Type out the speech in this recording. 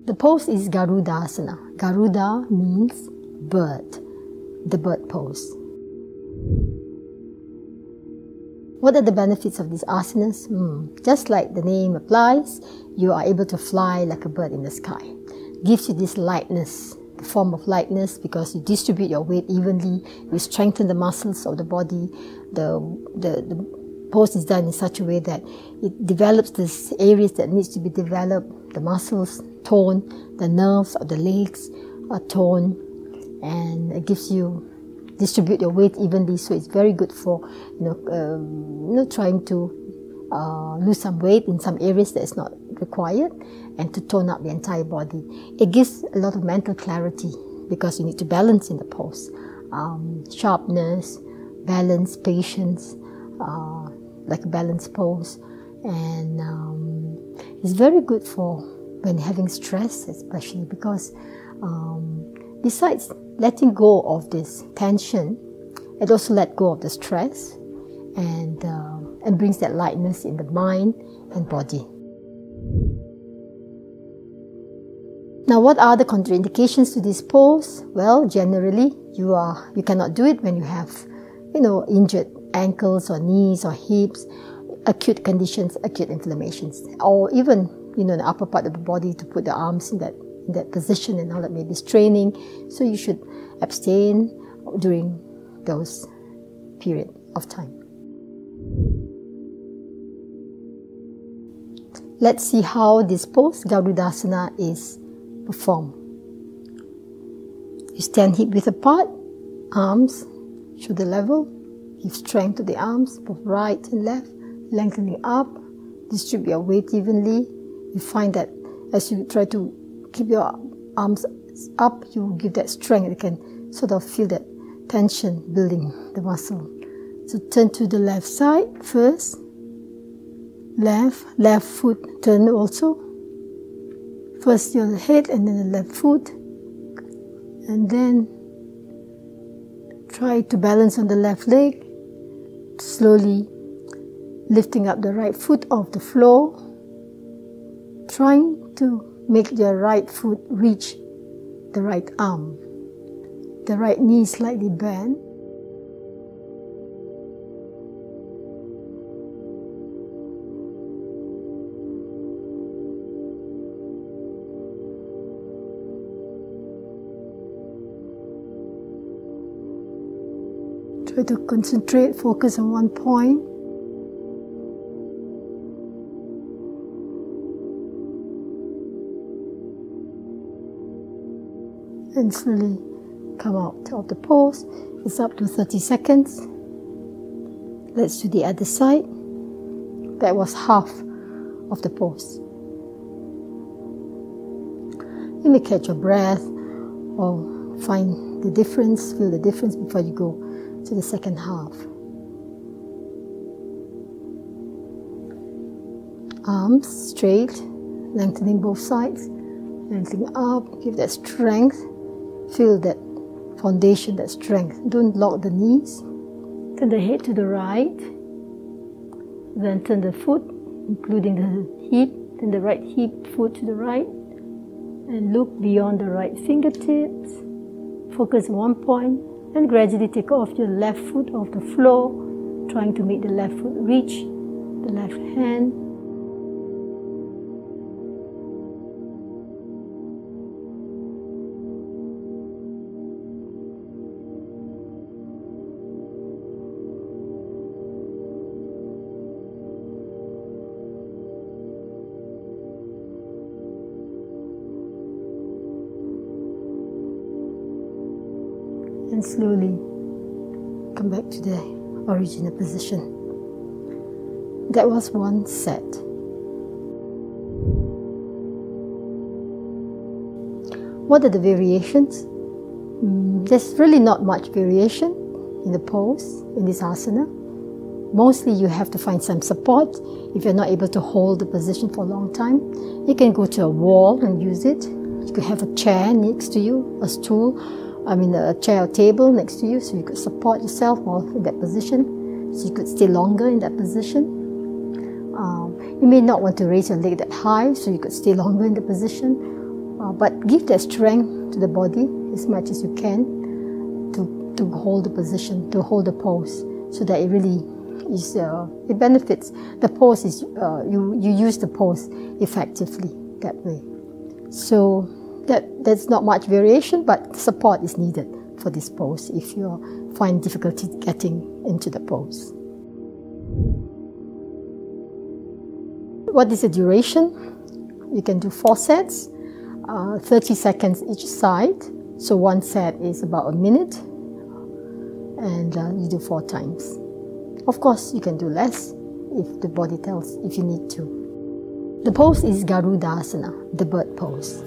The pose is Garudasana. Garuda means bird, the bird pose. What are the benefits of these asanas? Just like the name applies, you are able to fly like a bird in the sky. Gives you this lightness, the form of lightness, because you distribute your weight evenly, you strengthen the muscles of the body. The pose is done in such a way that it develops these areas that needs to be developed, the muscles tone, the nerves of the legs are toned, and it gives you distribute your weight evenly, so it's very good for trying to lose some weight in some areas that is not required, and to tone up the entire body. It gives a lot of mental clarity because you need to balance in the pose, sharpness, balance, patience, like a balanced pose, and it's very good for when having stress, especially because besides letting go of this tension, it also let go of the stress and brings that lightness in the mind and body. Now, what are the contraindications to this pose? Well, generally, you cannot do it when you have, injured ankles or knees or hips, acute conditions, acute inflammations, or even, the upper part of the body to put the arms in that position and all that may be straining. So you should abstain during those period of time. Let's see how this pose, Garudasana, is performed. You stand hip width apart, arms shoulder level, give strength to the arms, both right and left, lengthening up, distribute your weight evenly. You find that as you try to keep your arms up, you give that strength. You can sort of feel that tension building the muscle. So turn to the left side first. Left foot turn also. First your head and then the left foot. And then try to balance on the left leg. Slowly lifting up the right foot off the floor. Trying to make your right foot reach the right arm. The right knee slightly bent. Try to concentrate, focus on one point. And slowly come out of the pose. It's up to 30 seconds. Let's do the other side. That was half of the pose. You may catch your breath or find the difference, feel the difference before you go to the second half. Arms straight, lengthening both sides, lengthening up, give that strength, feel that foundation, that strength. Don't lock the knees. Turn the head to the right, then turn the foot, including the hip, then the right hip, foot to the right, and look beyond the right fingertips. Focus on one point, and gradually take off your left foot off the floor, trying to make the left foot reach the left hand. And slowly come back to the original position. That was one set. What are the variations? There's really not much variation in the pose, in this asana. Mostly you have to find some support. If you're not able to hold the position for a long time, you can go to a wall and use it. You could have a chair next to you, a stool, a chair or table next to you, so you could support yourself while in that position, so you could stay longer in that position. You may not want to raise your leg that high, so you could stay longer in the position. But give that strength to the body as much as you can to hold the position, to hold the pose, so that it really is, it benefits. The pose is, you use the pose effectively that way. So there's not much variation, but support is needed for this pose if you find difficulty getting into the pose. What is the duration? You can do 4 sets, 30 seconds each side. So one set is about a minute, and you do 4 times. Of course, you can do less if the body tells, if you need to. The pose is Garudasana, the bird pose.